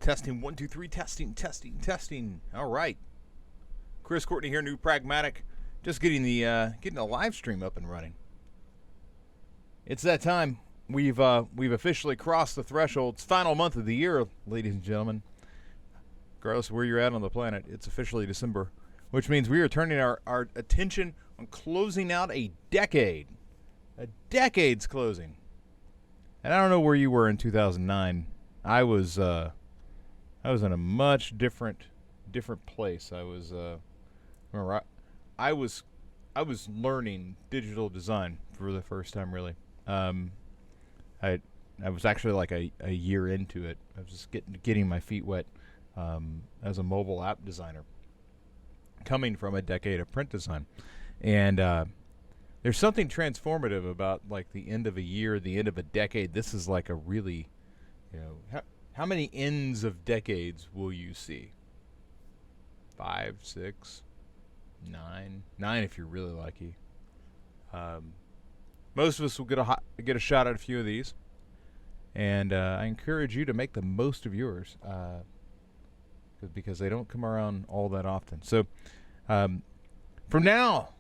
Testing, 1, 2, 3, testing. All right. Chris Courtney here, new Pragmatic. Just getting the live stream up and running. It's that time. We've officially crossed the threshold. It's final month of the year, ladies and gentlemen. Regardless of where you're at on the planet, it's officially December, which means we are turning our attention on closing out a decade. A decade's closing. And I don't know where you were in 2009. I was in a much different place. I was learning digital design for the first time, really. I was actually like a year into it. I was just getting my feet wet as a mobile app designer, coming from a decade of print design. And there's something transformative about like the end of a year, the end of a decade. This is like a really, how many ends of decades will you see? 5, 6, 9 if you're really lucky. Most of us will get a shot at a few of these, and I encourage you to make the most of yours, because they don't come around all that often. So from now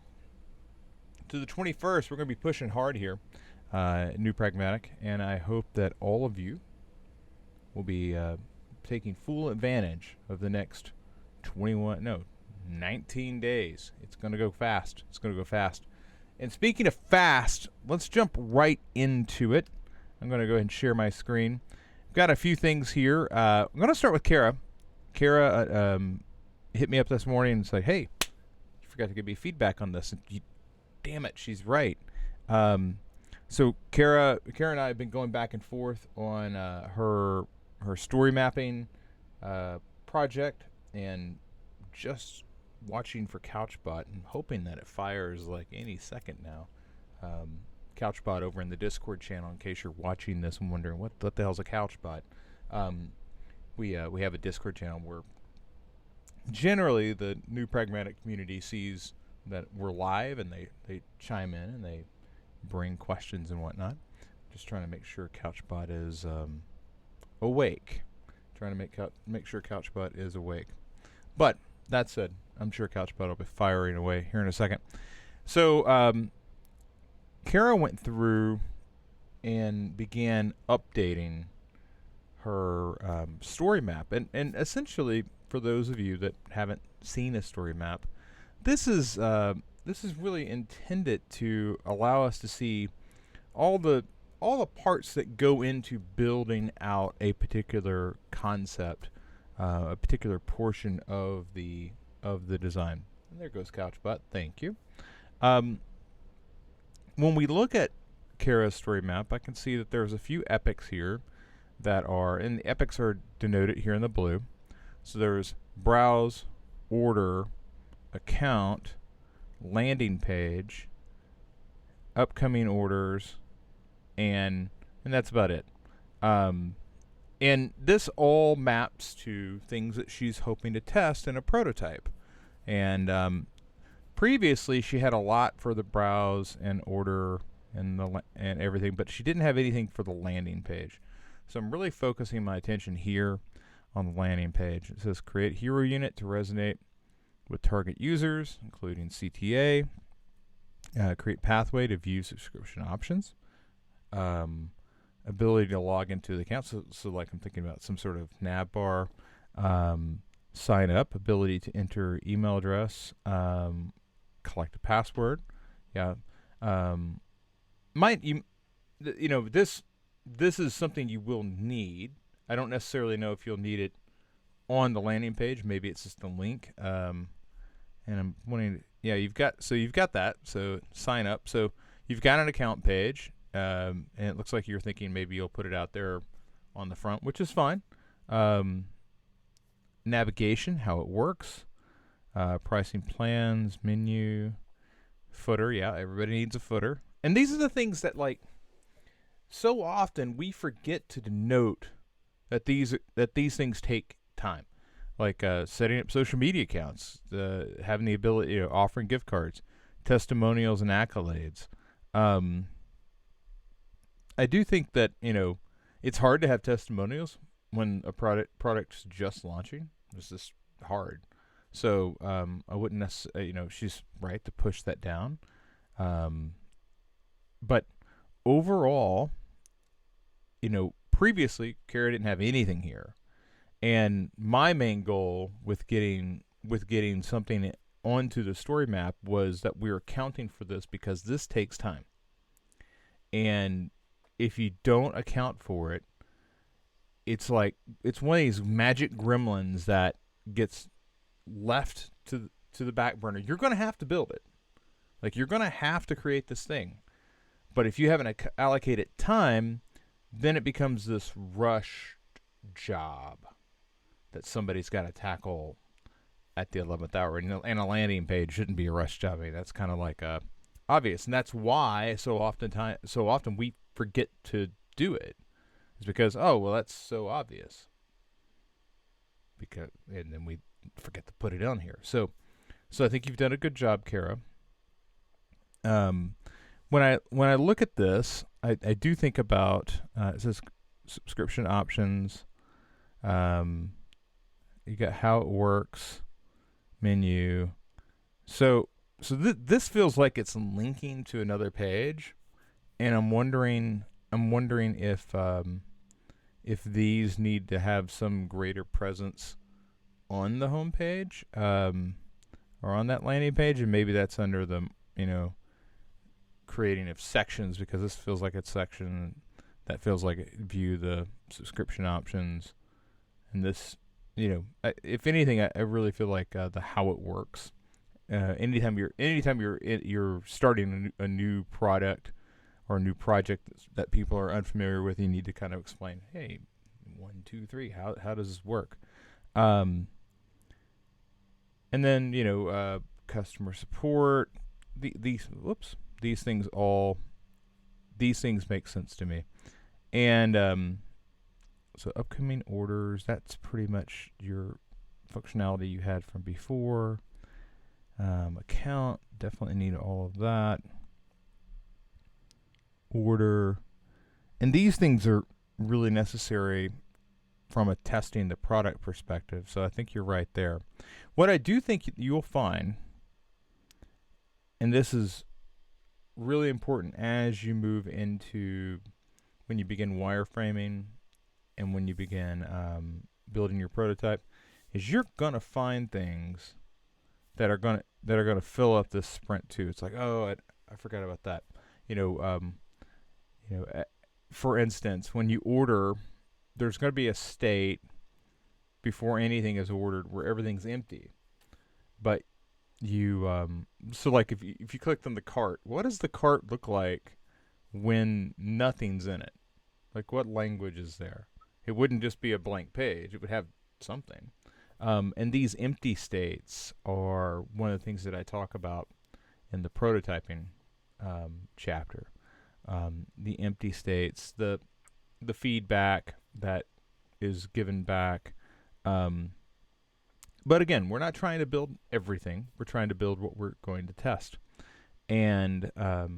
to the 21st, we're going to be pushing hard here, New Pragmatic, and I hope that all of you will be taking full advantage of the next 19 days. It's going to go fast. And speaking of fast, let's jump right into it. I'm going to go ahead and share my screen. I've got a few things here. I'm going to start with Kara. Kara hit me up this morning and said, hey, you forgot to give me feedback on this. And damn it, she's right. So Kara and I have been going back and forth on her story mapping project, and just watching for CouchBot and hoping that it fires like any second now. CouchBot over in the Discord channel, in case you're watching this and wondering what the hell's a CouchBot. We have a Discord channel where generally the new Pragmatic community sees that we're live, and they chime in and they bring questions and whatnot. Just trying to make sure CouchBot is awake. Trying to make sure CouchBot is awake. But that said, I'm sure CouchBot will be firing away here in a second. So Kara went through and began updating her story map. And essentially, for those of you that haven't seen a story map, this is really intended to allow us to see all the parts that go into building out a particular concept, a particular portion of the design. And there goes CouchBot. Thank you. When we look at Kara's story map, I can see that there's a few epics here that are, and the epics are denoted here in the blue. So there's browse, order, account, landing page, upcoming orders, and that's about it. And this all maps to things that she's hoping to test in a prototype. And previously, she had a lot for the browse and order and everything, but she didn't have anything for the landing page. So I'm really focusing my attention here on the landing page. It says create hero unit to resonate with target users, including CTA. Create pathway to view subscription options. Ability to log into the account. So like I'm thinking about some sort of nav bar. Sign up. Ability to enter email address. Collect a password. Yeah. This is something you will need. I don't necessarily know if you'll need it on the landing page. Maybe it's just a link. And I'm wanting to, you've got that. So sign up. So you've got an account page. And it looks like you're thinking maybe you'll put it out there on the front, which is fine. Navigation, how it works. Pricing plans, menu, footer. Yeah, everybody needs a footer. And these are the things that, like, so often we forget to denote that these things take time. Like setting up social media accounts, having the ability, offering gift cards, testimonials and accolades. I do think that, it's hard to have testimonials when a product's just launching. It's just hard. So I wouldn't necessarily, she's right to push that down. But overall, previously, Kara didn't have anything here, and my main goal with getting something onto the story map was that we were accounting for this, because this takes time, and if you don't account for it, it's like it's one of these magic gremlins that gets left to the back burner. You're going to have to build it. Like, you're going to have to create this thing. But if you haven't allocated time, then it becomes this rushed job that somebody's got to tackle at the 11th hour. And a landing page shouldn't be a rush job. I mean, that's kind of like obvious. And that's why so often we forget to do it. It's because, oh, well, that's so obvious. And then we forget to put it on here. So I think you've done a good job, Kara. When I look at this, I do think about it says subscription options. You got how it works, menu. So this feels like it's linking to another page, and I'm wondering if these need to have some greater presence on the home page, or on that landing page, and maybe that's under the creating of sections, because this feels like it's section that feels like it view the subscription options, and this, if anything, I really feel like the how it works. Anytime you're starting a new product or a new project that people are unfamiliar with, you need to kind of explain, hey, 1, 2, 3, how does this work? And then customer support. These things make sense to me. And so upcoming orders, that's pretty much your functionality you had from before. Account, definitely need all of that. Order. And these things are really necessary from a testing the product perspective. So I think you're right there. What I do think you'll find, and this is really important as you move into when you begin wireframing and when you begin building your prototype, is you're gonna find things that are gonna fill up this sprint too. It's like, oh, I forgot about that. For instance, when you order, there's going to be a state before anything is ordered where everything's empty. But you, so like if you clicked on the cart, what does the cart look like when nothing's in it? Like, what language is there? It wouldn't just be a blank page. It would have something. And these empty states are one of the things that I talk about in the prototyping chapter. The empty states, the feedback that is given back. But again, we're not trying to build everything. We're trying to build what we're going to test. And I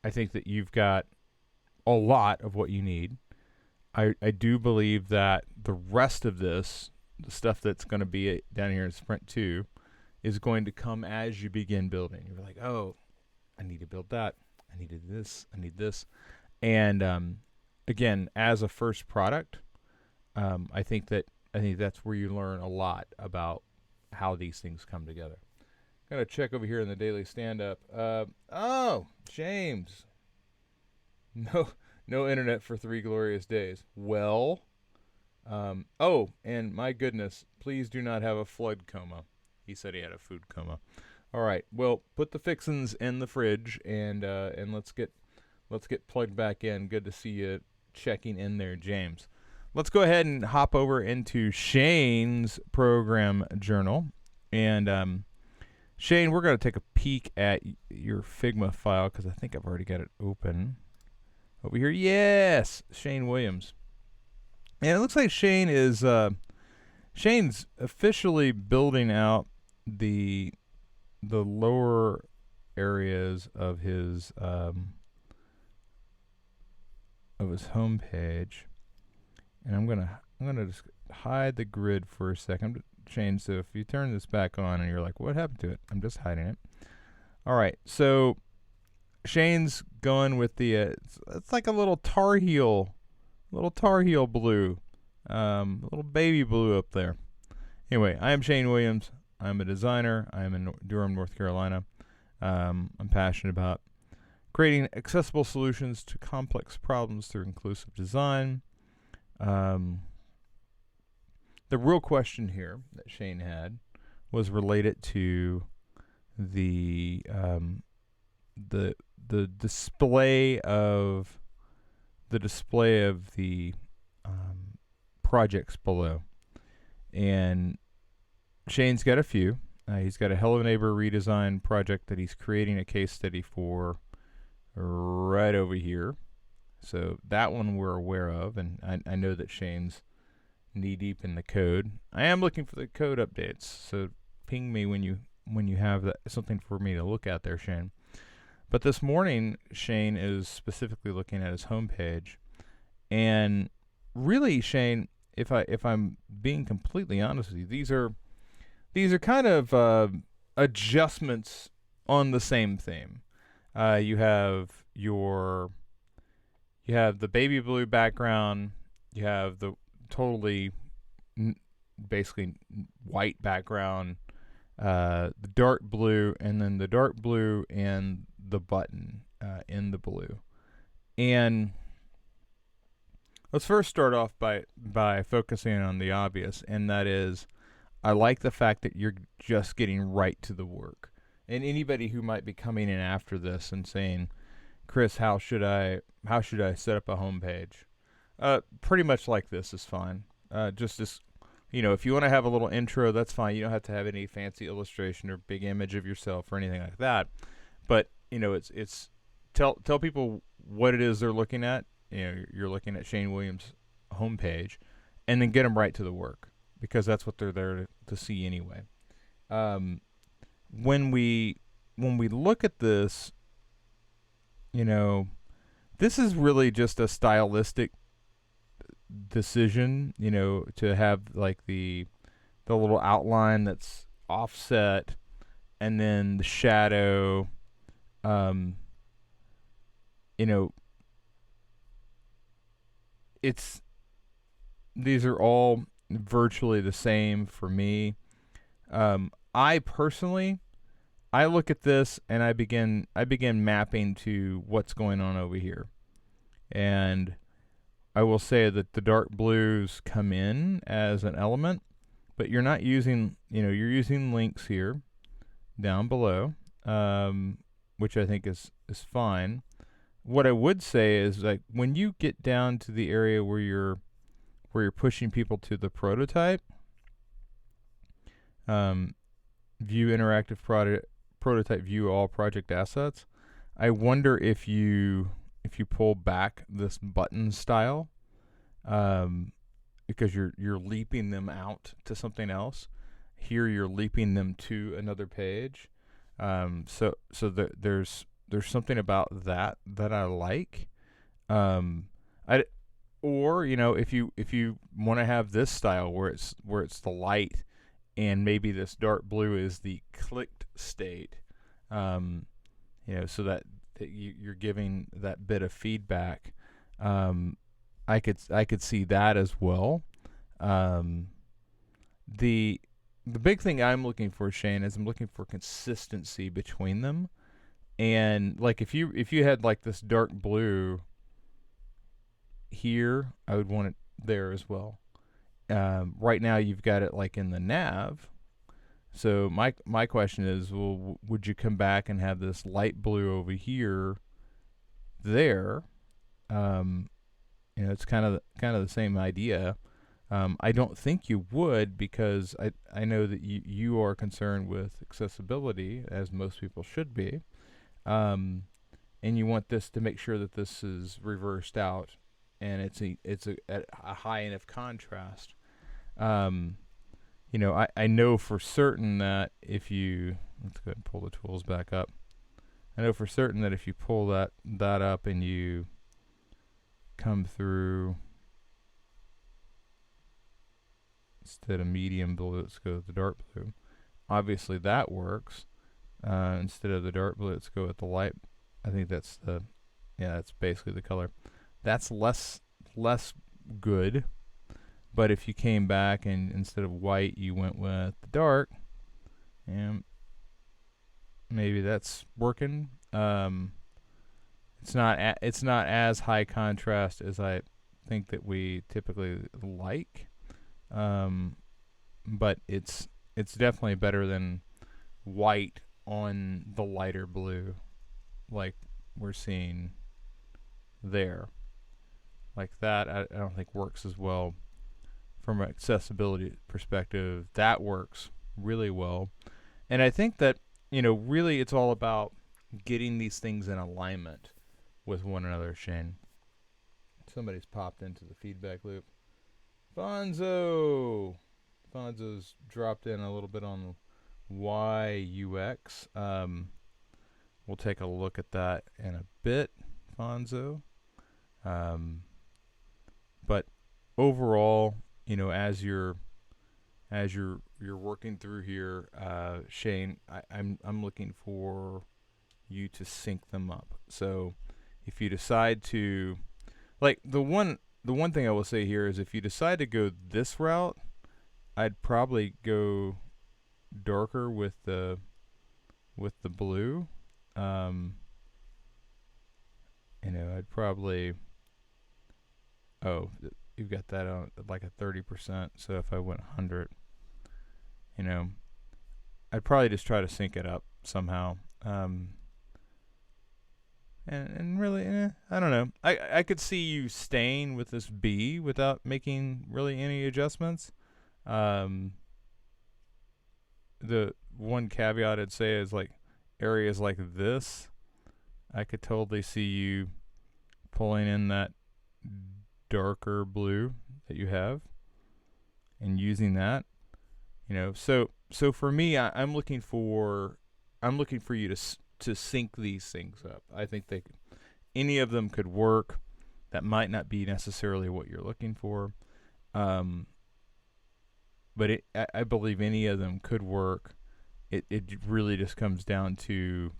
think that you've got a lot of what you need. I do believe that the rest of this, the stuff that's going to be down here in Sprint 2, is going to come as you begin building. You're like, oh, I need to build that. I needed this. I need this. And again, as a first product, I think that's where you learn a lot about how these things come together. I'm gonna check over here in the daily stand-up. Oh, James. No internet for 3 glorious days. Well, oh, and my goodness, please do not have a flood coma. He said he had a food coma. All right. Well, put the fixins in the fridge and let's get plugged back in. Good to see you checking in there, James. Let's go ahead and hop over into Shane's program journal. And Shane, we're going to take a peek at your Figma file because I think I've already got it open over here. Yes, Shane Williams. And it looks like Shane is Shane's officially building out the lower areas of his homepage. And I'm gonna just hide the grid for a second. Shane, so if you turn this back on and you're like, what happened to it? I'm just hiding it. All right, so Shane's going with the it's like a little Tar Heel blue, a little baby blue up there. Anyway, I am Shane Williams. I'm a designer. I'm in Durham, North Carolina. I'm passionate about creating accessible solutions to complex problems through inclusive design. The real question here that Shane had was related to the display of the projects below, and Shane's got a few. He's got a Hello Neighbor redesign project that he's creating a case study for right over here. So that one we're aware of, and I know that Shane's knee deep in the code. I am looking for the code updates, so ping me when you have that, something for me to look at there, Shane. But this morning, Shane is specifically looking at his homepage, and really, Shane, if I'm being completely honest with you, these are kind of adjustments on the same theme. You have the baby blue background. You have the totally basically white background, the dark blue, and then the dark blue and the button in the blue. And let's first start off by focusing on the obvious, and that is, I like the fact that you're just getting right to the work. And anybody who might be coming in after this and saying, Chris, how should I set up a homepage? Pretty much like this is fine. Just this, if you want to have a little intro, that's fine. You don't have to have any fancy illustration or big image of yourself or anything like that. But it's tell people what it is they're looking at. You're looking at Shane Williams' homepage, and then get them right to the work, because that's what they're there to see anyway. When we look at this, this is really just a stylistic decision, to have like the little outline that's offset, and then the shadow, these are all virtually the same for me. I personally, I look at this and I begin mapping to what's going on over here. And I will say that the dark blues come in as an element, but you're not using, you're using links here down below, which I think is fine. What I would say is, like, when you get down to the area where you're pushing people to the prototype, view interactive prototype, view all project assets, I wonder if you pull back this button style, because you're leaping them out to something else. Here you're leaping them to another page. So there's something about that I like. If you want to have this style where it's the light, and maybe this dark blue is the clicked state, so that you're giving that bit of feedback. I could see that as well. The big thing I'm looking for, Shane, is I'm looking for consistency between them. And like if you had like this dark blue here, I would want it there as well. Right now you've got it like in the nav. So my question is, well, would you come back and have this light blue over here there? It's kind of the same idea. I don't think you would, because I know that you are concerned with accessibility, as most people should be. And you want this to make sure that this is reversed out, and it's at a high enough contrast. I know for certain that if you, let's go ahead and pull the tools back up. I know for certain that if you pull that up and you come through instead of medium blue, let's go with the dark blue. Obviously that works. Instead of the dark blue, let's go with the light. I think that's the, yeah, that's basically the color. That's less good. But if you came back and instead of white, you went with the dark, and maybe that's working. It's not as high contrast as I think that we typically like, but it's definitely better than white on the lighter blue, like we're seeing there. Like that, I don't think works as well from an accessibility perspective. That works really well, and I think that, you know, really it's all about getting these things in alignment with one another. Shane, somebody's popped into the feedback loop. Fonzo's dropped in a little bit on YUX. We'll take a look at that in a bit, Fonzo. But overall, you know, as you're working through here, Shane, I'm looking for you to sync them up. So if you decide to, like, the one thing I will say here is, if you decide to go this route, I'd probably go darker with the blue. You know, I'd probably, you've got that on like a 30%. So if I went 100, you know, I'd probably just try to sync it up somehow. And really, I don't know. I could see you staying with this B without making really any adjustments. The one caveat I'd say is, like, areas like this, I could totally see you pulling in that darker blue that you have and using that. You know, so for me, I'm looking for you to sync these things up. I think any of them could work. That might not be necessarily what you're looking for, but I believe any of them could work. It really just comes down to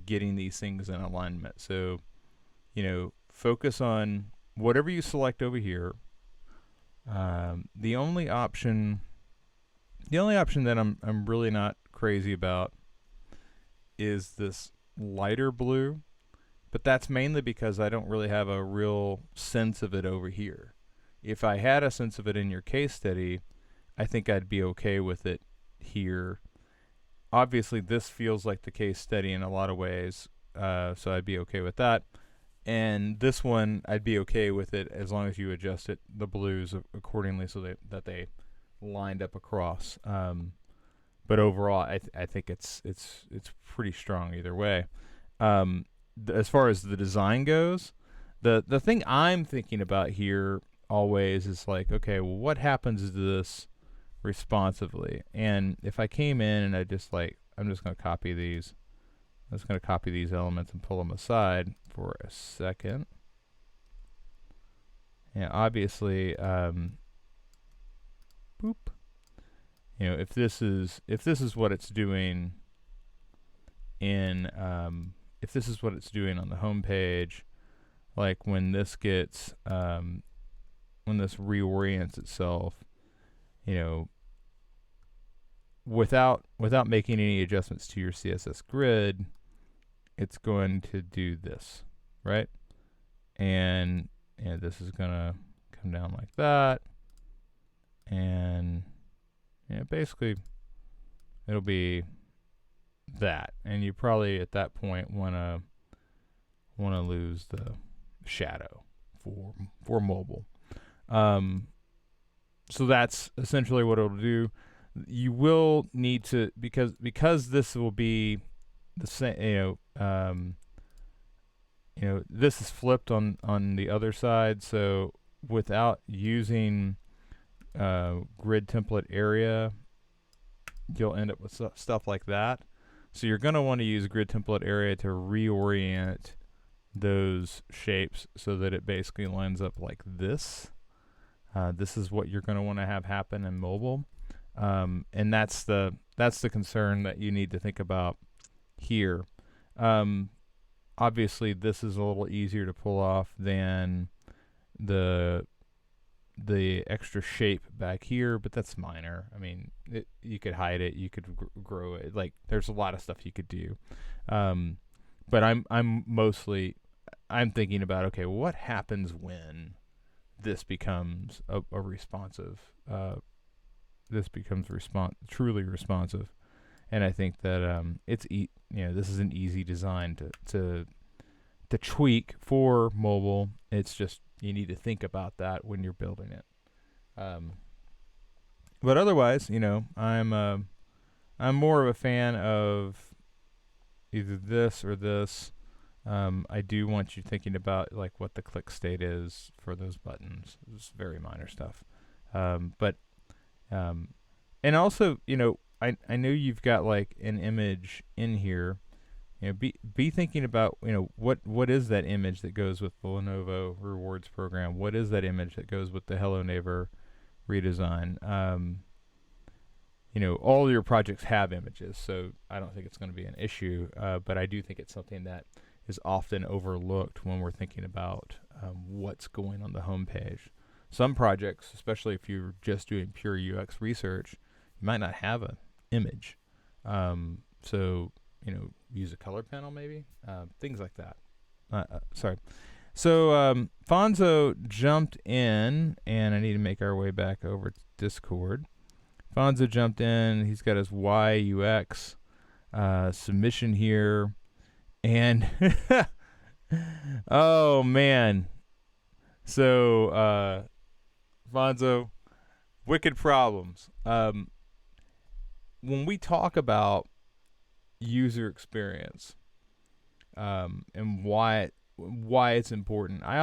getting these things in alignment. So, you know, focus on whatever you select over here. The only option that I'm really not crazy about is this lighter blue, but that's mainly because I don't really have a real sense of it over here. If I had a sense of it in your case study, I think I'd be okay with it here. Obviously, this feels like the case study in a lot of ways, so I'd be okay with that. And this one, I'd be okay with it as long as you adjust the blues accordingly, so that they lined up across. But overall, I think it's pretty strong either way. As far as the design goes, the thing I'm thinking about here always is, like, okay, well, what happens to this responsively? And if I came in and I'm just going to copy these. I'm just going to copy these elements and pull them aside for a second. Yeah, obviously, boop. You know, if this is what it's doing in, if this is what it's doing on the home page, like when this gets, when this reorients itself, you know, without making any adjustments to your CSS grid, it's going to do this, right? And this is gonna come down like that, and basically it'll be that. And you probably at that point wanna lose the shadow for mobile. So that's essentially what it'll do. You will need to, because this will be the same, this is flipped on the other side. So without using grid template area, you'll end up with stuff like that. So you're going to want to use grid template area to reorient those shapes so that it basically lines up like this. This is what you're going to want to have happen in mobile, and that's the concern that you need to think about here. Um, Obviously, this is a little easier to pull off than the the extra shape back here, but that's minor. I mean, you could hide it, you could grow it. Like, there's a lot of stuff you could do. Um, but I'm thinking about, okay, what happens when this becomes a responsive this becomes truly responsive. And I think that this is an easy design to tweak for mobile. It's just you need to think about that when you're building it. Um, but otherwise, I'm more of a fan of either this or this. I do want you thinking about like what the click state is for those buttons. It's very minor stuff. But and also, I know you've got like an image in here. Be thinking about, what is that image that goes with the Lenovo rewards program? What is that image that goes with the Hello Neighbor redesign? All your projects have images, so I don't think it's going to be an issue. But I do think it's something that is often overlooked when we're thinking about what's going on the homepage. Some projects, especially if you're just doing pure UX research, you might not have an image. So use a color panel maybe, things like that. Sorry. So Fonzo jumped in, and I need to make our way back over to Discord. Fonzo jumped in. He's got his YUX submission here, and oh man. So Fonzo, wicked problems. When we talk about user experience, and why it's important, I'm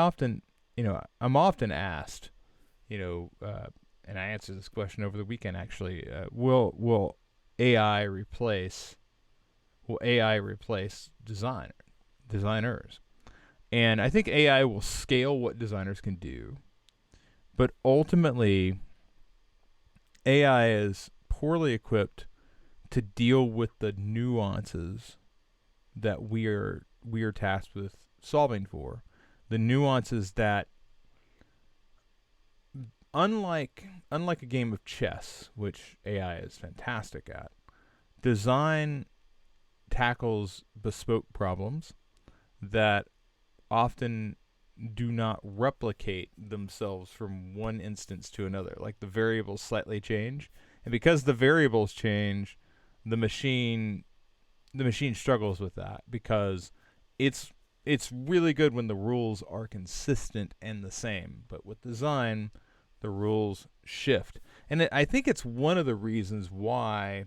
often asked, and I answered this question over the weekend actually. Will AI replace designers? And I think AI will scale what designers can do, but ultimately, AI is poorly equipped to deal with the nuances that we are tasked with solving for. The nuances that, unlike a game of chess, which AI is fantastic at, design tackles bespoke problems that often do not replicate themselves from one instance to another. Like, the variables slightly change, and because the variables change, the machine struggles with that, because it's really good when the rules are consistent and the same. But with design, the rules shift. And I think it's one of the reasons why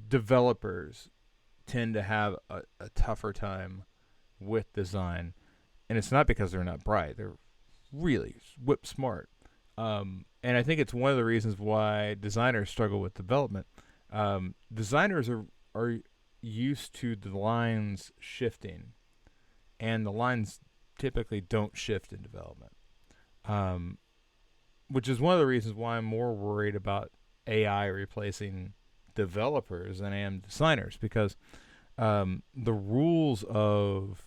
developers tend to have a tougher time with design. And it's not because they're not bright. They're really whip smart. And I think it's one of the reasons why designers struggle with development. Designers are used to the lines shifting, and the lines typically don't shift in development. Which is one of the reasons why I'm more worried about AI replacing developers than I am designers, because the rules of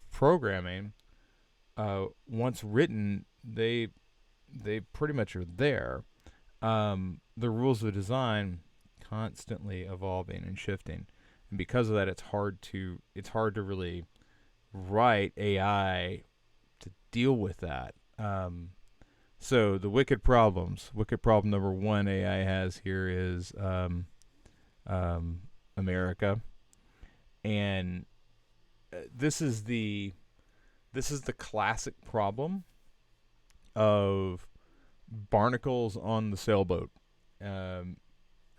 programming, once written, they pretty much are there. The rules of design constantly evolving and shifting, and because of that, it's hard to really write AI to deal with that. So the wicked problem number one AI has here is America, and this is the classic problem of barnacles on the sailboat.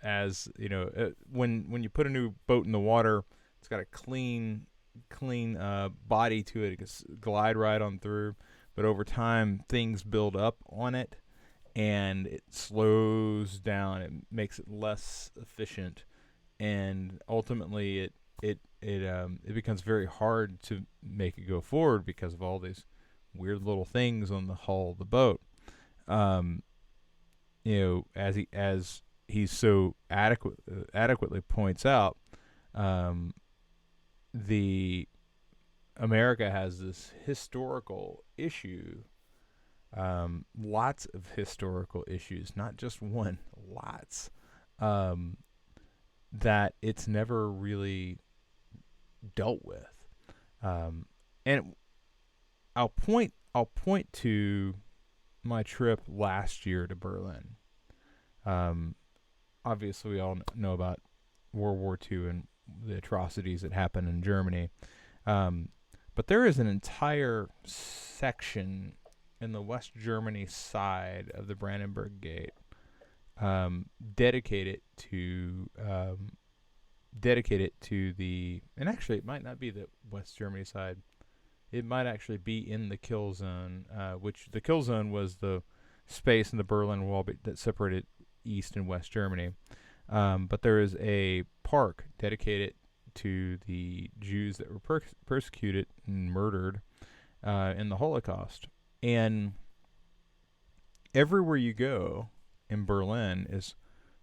As you know, when you put a new boat in the water, it's got a clean body to it. It can glide right on through, but over time things build up on it, and it slows down. It makes it less efficient, and ultimately it becomes very hard to make it go forward because of all these weird little things on the hull of the boat. Um, as he so adequately points out, um, the America has this historical issue, lots of historical issues, not just one, lots, um, that it's never really dealt with. Um, and I'll point to my trip last year to Berlin. Um, Obviously, we all know about World War II and the atrocities that happened in Germany. Um, but there is an entire section in the West Germany side of the Brandenburg Gate, dedicated to the, and actually it might not be the West Germany side. It might actually be in the kill zone, which the kill zone was the space in the Berlin Wall that separated East and West Germany. But there is a park dedicated to the Jews that were persecuted and murdered in the Holocaust. And everywhere you go in Berlin is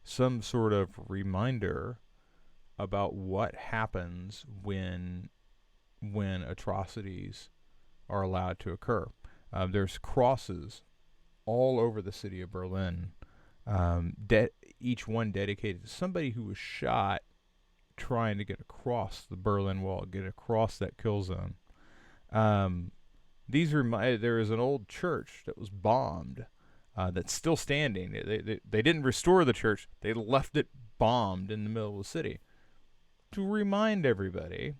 some sort of reminder about what happens when atrocities are allowed to occur. There's crosses all over the city of Berlin, each one dedicated to somebody who was shot trying to get across the Berlin Wall, get across that kill zone. There is an old church that was bombed, that's still standing. They didn't restore the church; they left it bombed in the middle of the city to remind everybody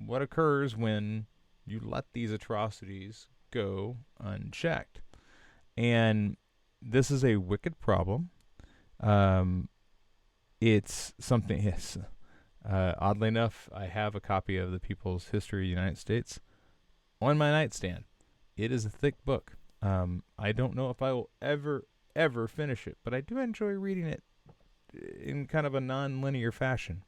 what occurs when you let these atrocities go unchecked. And this is a wicked problem. It's something, yes. Oddly enough, I have a copy of the People's History of the United States on my nightstand. It is a thick book. I don't know if I will ever finish it, but I do enjoy reading it in kind of a non-linear fashion.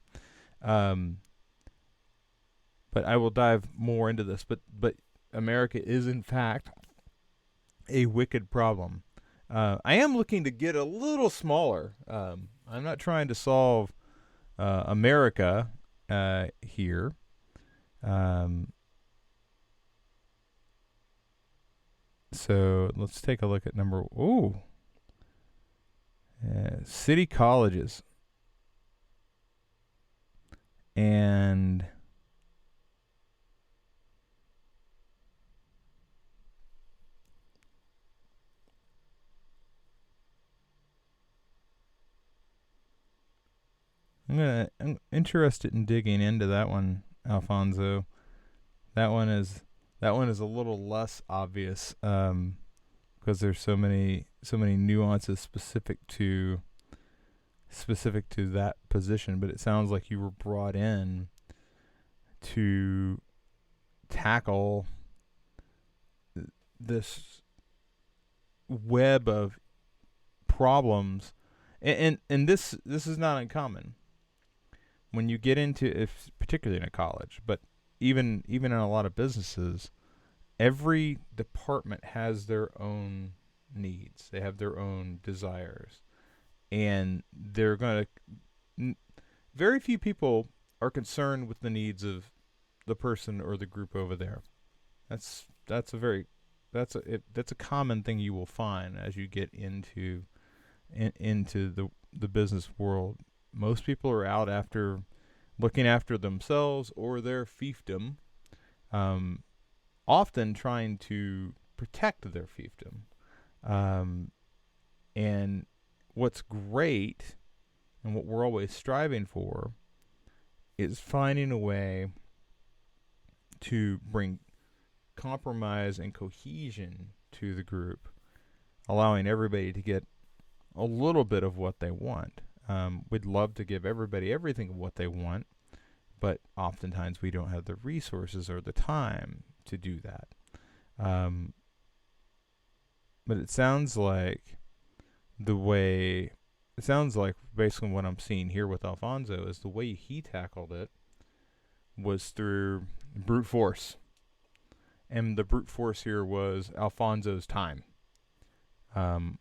But I will dive more into this. But America is in fact a wicked problem. I am looking to get a little smaller. I'm not trying to solve America here. So let's take a look at city colleges. And I'm interested in digging into that one, Alfonso. That one is a little less obvious, because there's so many nuances specific to that position. But it sounds like you were brought in to tackle this web of problems, and this is not uncommon when you get into, if particularly in a college, but even in a lot of businesses. Every department has their own needs. They have their own desires, and they're going to. Very few people are concerned with the needs of the person or the group over there. That's a common thing you will find as you get into the business world. Most people are out after looking after themselves or their fiefdom, often trying to protect their fiefdom. And what's great and what we're always striving for is finding a way to bring compromise and cohesion to the group, allowing everybody to get a little bit of what they want. We'd love to give everybody everything of what they want, but oftentimes we don't have the resources or the time to do that. But it sounds like basically what I'm seeing here with Alfonso is the way he tackled it was through brute force. and the brute force here was Alfonso's time. And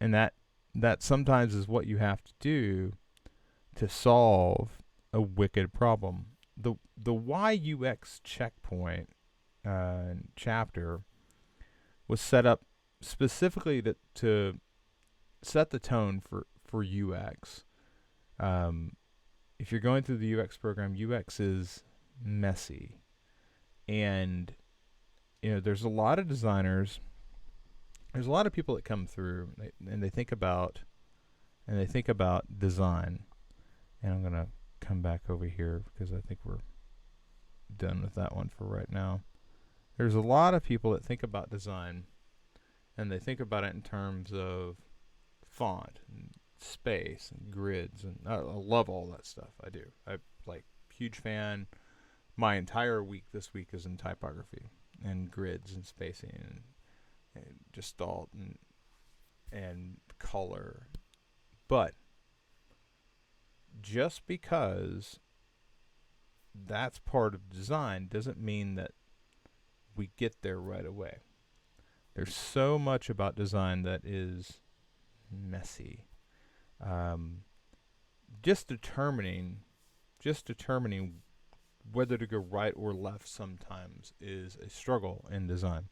that sometimes is what you have to do to solve a wicked problem. The YUX checkpoint chapter was set up specifically to set the tone for UX. If you're going through the UX program, UX is messy, and there's a lot of designers. There's a lot of people that come through and they think about design. And I'm gonna come back over here because I think we're done with that one for right now. There's a lot of people that think about design, and they think about it in terms of font and space and grids, and I love all that stuff. I do. I'm like huge fan. My entire week this week is in typography and grids and spacing and gestalt and color. But just because that's part of design doesn't mean that we get there right away. There's so much about design that is messy. Just determining whether to go right or left sometimes is a struggle in design.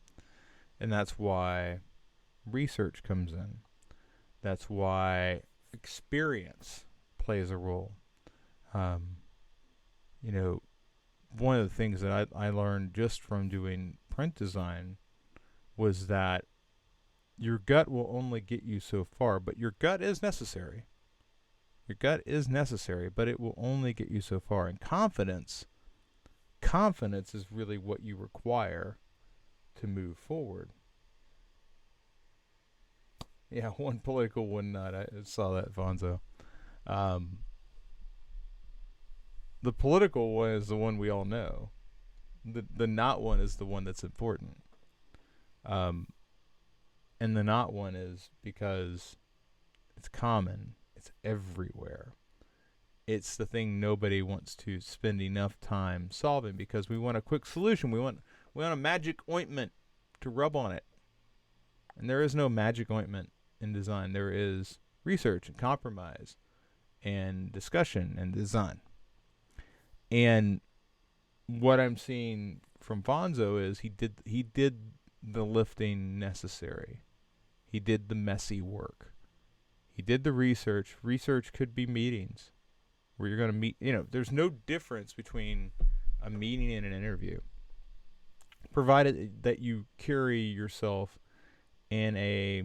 And that's why research comes in. That's why experience plays a role. One of the things that I learned just from doing print design was that your gut will only get you so far, but your gut is necessary. Your gut is necessary, but it will only get you so far. And confidence is really what you require to move forward. Yeah, one political, one not. I saw that, Vonzo. The political one is the one we all know. The not one is the one that's important. And the not one is because it's common. It's everywhere. It's the thing nobody wants to spend enough time solving because we want a quick solution. We want a magic ointment to rub on it. And there is no magic ointment in design. There is research and compromise and discussion and design. And what I'm seeing from Vonzo is he did the lifting necessary. He did the messy work. He did the research. Research could be meetings where you're going to meet. There's no difference between a meeting and an interview, provided that you carry yourself in a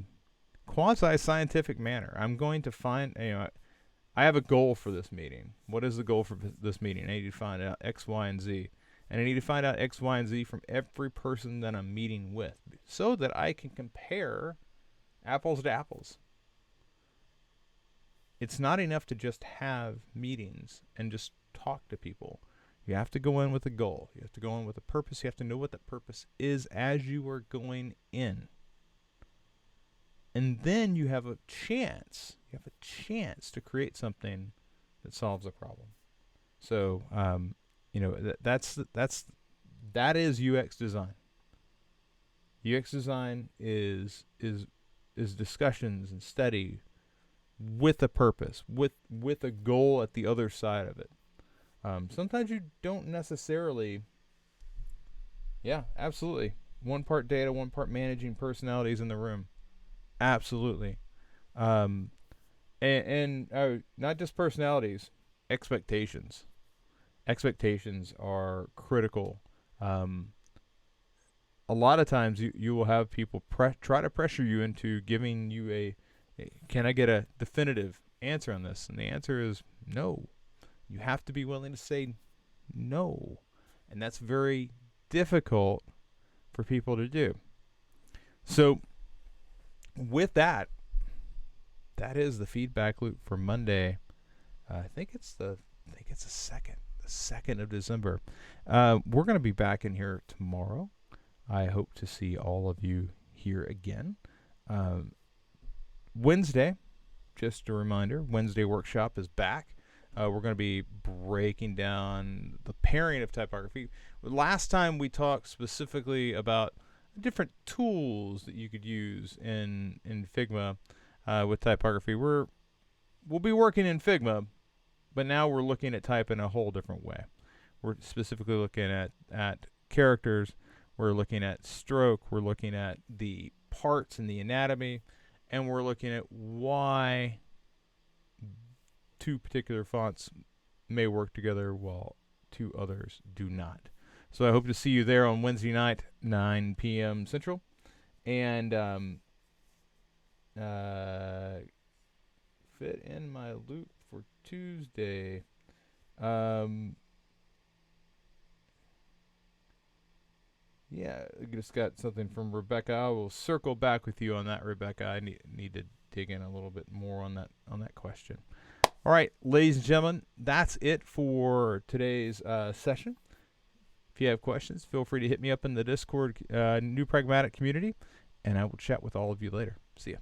quasi-scientific manner. I'm going to find, I have a goal for this meeting. What is the goal for this meeting? I need to find out X, Y, and Z. And I need to find out X, Y, and Z from every person that I'm meeting with so that I can compare apples to apples. It's not enough to just have meetings and just talk to people. You have to go in with a goal. You have to go in with a purpose. You have to know what that purpose is as you are going in. And then you have a chance. You have a chance to create something that solves a problem. So, that is UX design. UX design is discussions and study with a purpose, with a goal at the other side of it. Sometimes you don't necessarily. Yeah, absolutely. One part data, one part managing personalities in the room. Absolutely. And not just personalities, expectations. Expectations are critical. A lot of times you will have people try to pressure you into giving you can I get a definitive answer on this? And the answer is no. You have to be willing to say no. And that's very difficult for people to do. So with that is the feedback loop for Monday. I think it's the second of December. We're going to be back in here tomorrow. I hope to see all of you here again. Wednesday, just a reminder, Wednesday workshop is back. we're going to be breaking down the pairing of typography. Last time we talked specifically about different tools that you could use in Figma with typography. We'll be working in Figma, but now we're looking at type in a whole different way. We're specifically looking at characters. We're looking at stroke. We're looking at the parts and the anatomy, and we're looking at why two particular fonts may work together while two others do not. So I hope to see you there on Wednesday night, 9 p.m. Central. And fit in my loop for Tuesday. Yeah, I just got something from Rebecca. I will circle back with you on that, Rebecca. I need to dig in a little bit more on that question. All right, ladies and gentlemen, that's it for today's session. If you have questions, feel free to hit me up in the Discord New Pragmatic community, and I will chat with all of you later. See ya.